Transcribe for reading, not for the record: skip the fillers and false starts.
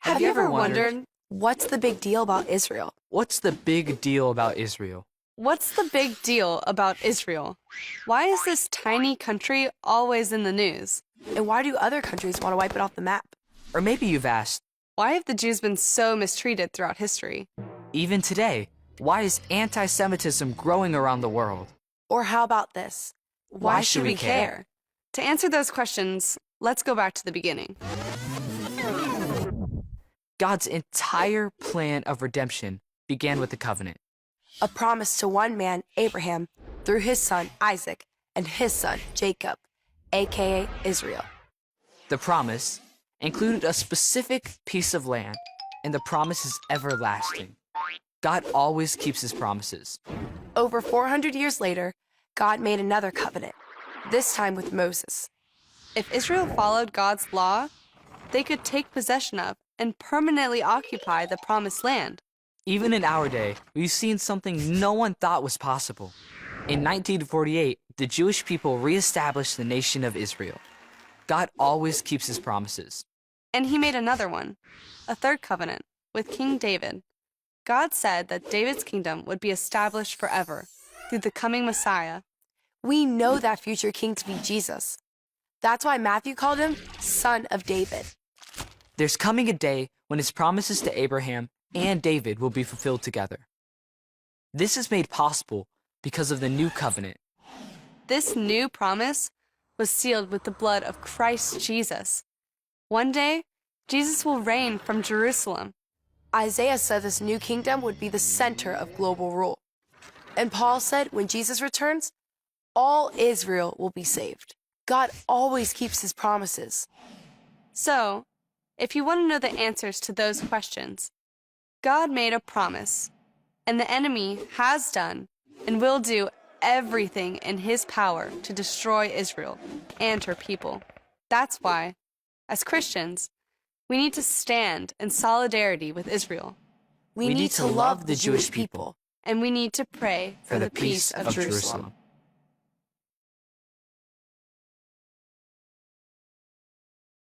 Have you ever wondered, what's the big deal about Israel? What's the big deal about Israel? What's the big deal about Israel? Why is this tiny country always in the news? And why do other countries want to wipe it off the map? Or maybe you've asked, Why have the Jews been so mistreated throughout history? even today, why is anti-Semitism growing around the world? Or how about this? Why should we care? To answer those questions, let's go back to the beginning. God's entire plan of redemption began with the covenant. A promise to one man, Abraham, through his son, Isaac, and his son, Jacob, aka Israel. The promise included a specific piece of land, and the promise is everlasting. God always keeps his promises. Over 400 years later, God made another covenant, this time with Moses. If Israel followed God's law, they could take possession of and permanently occupy the promised land. Even in our day, we've seen something no one thought was possible. In 1948, the Jewish people reestablished the nation of Israel. God always keeps his promises. And he made another one, a third covenant, with King David. God said that David's kingdom would be established forever through the coming Messiah. We know that future king to be Jesus. That's why Matthew called him Son of David. There's coming a day when his promises to Abraham and David will be fulfilled together. This is made possible because of the new covenant. This new promise was sealed with the blood of Christ Jesus. One day, Jesus will reign from Jerusalem. Isaiah said this new kingdom would be the center of global rule. And Paul said when Jesus returns, all Israel will be saved. God always keeps his promises. So, if you want to know the answers to those questions, God made a promise, and the enemy has done and will do everything in his power to destroy Israel and her people. That's why, as Christians, we need to stand in solidarity with Israel. We need to love the Jewish people. And we need to pray For the peace of Jerusalem.